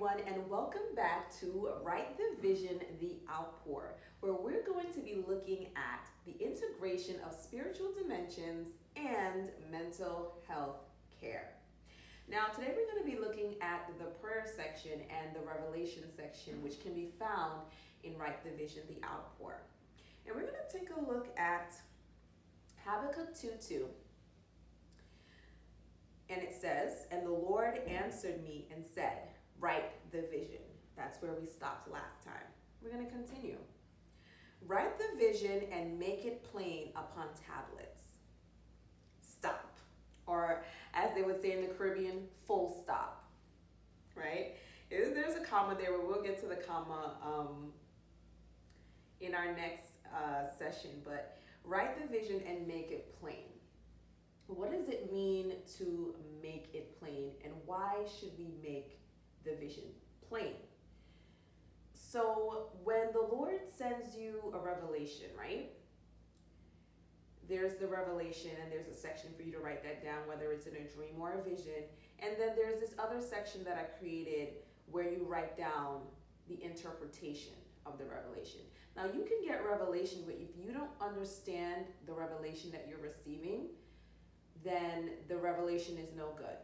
everyone, and welcome back to Write the Vision, the Outpour, where we're going to be looking at the integration of spiritual dimensions and mental health care. Now, today we're going to be looking at the prayer section and the revelation section, which can be found in Write the Vision, the Outpour. And we're going to take a look at Habakkuk 2:2. And it says, "And the Lord answered me and said, write the vision." That's where we stopped last time. We're going to continue. "Write the vision and make it plain upon tablets." Stop. Or as they would say in the Caribbean, full stop. Right? There's a comma there, but we'll get to the comma in our next session. But write the vision and make it plain. What does it mean to make it plain, and why should we make the vision plain? So when the Lord sends you a revelation, right? There's the revelation, and there's a section for you to write that down, whether it's in a dream or a vision. And then there's this other section that I created where you write down the interpretation of the revelation. Now, you can get revelation, but if you don't understand the revelation that you're receiving, then the revelation is no good.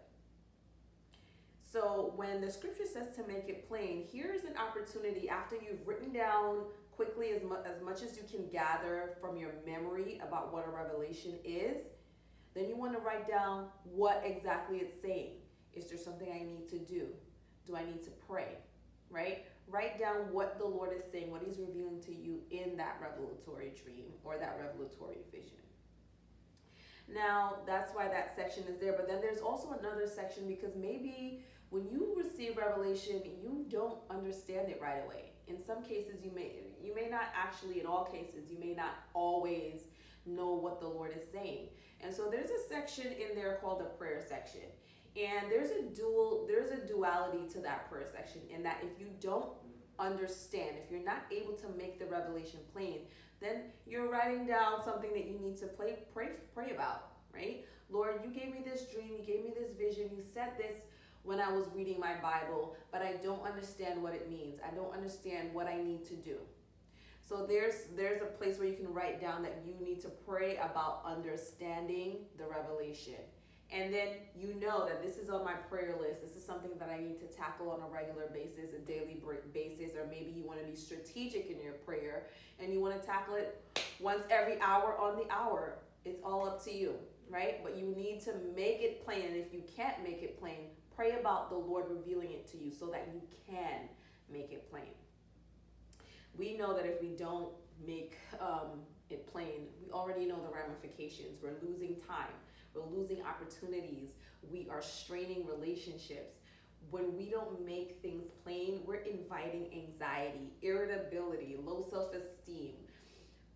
So when the scripture says to make it plain, here's an opportunity after you've written down quickly as much as you can gather from your memory about what a revelation is, then you want to write down what exactly it's saying. Is there something I need to do? Do I need to pray? Right? Write down what the Lord is saying, what he's revealing to you in that revelatory dream or that revelatory vision. Now, that's why that section is there. But then there's also another section because maybe when you receive revelation, you don't understand it right away. In some cases, you may not actually, in all cases, you may not always know what the Lord is saying. And so there's a section in there called the prayer section. And there's a duality to that prayer section in that if you don't understand, if you're not able to make the revelation plain, then you're writing down something that you need to pray about, right? Lord, you gave me this dream, you gave me this vision, you said this when I was reading my Bible, but I don't understand what it means. I don't understand what I need to do. So there's a place where you can write down that you need to pray about understanding the revelation. And then you know that this is on my prayer list. This is something that I need to tackle on a regular basis, a daily basis, or maybe you want to be strategic in your prayer and you want to tackle it once every hour on the hour. It's all up to you, right? But you need to make it plain. And if you can't make it plain, pray about the Lord revealing it to you so that you can make it plain. We know that if we don't make it plain, we already know the ramifications. We're losing time. We're losing opportunities. We are straining relationships. When we don't make things plain, we're inviting anxiety, irritability, low self-esteem.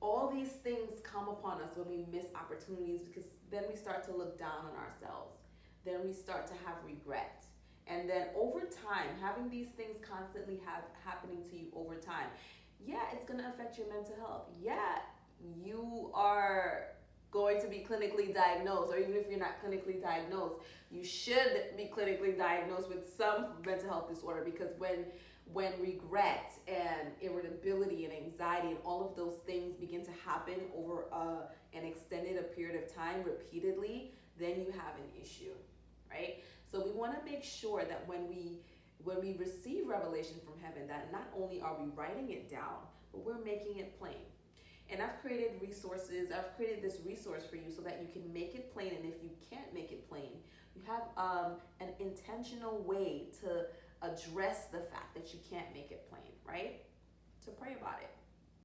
All these things come upon us when we miss opportunities because then we start to look down on ourselves. Then we start to have regret. And then over time, having these things constantly happening to you over time, yeah, it's going to affect your mental health. Yeah, you are going to be clinically diagnosed, or even if you're not clinically diagnosed, you should be clinically diagnosed with some mental health disorder, because when regret and irritability and anxiety and all of those things begin to happen over an extended period of time repeatedly, then you have an issue, right? So we want to make sure that when we receive revelation from heaven, that not only are we writing it down, but we're making it plain. And I've created resources. I've created this resource for you so that you can make it plain. And if you can't make it plain, you have an intentional way to address the fact that you can't make it plain, right? So pray about it.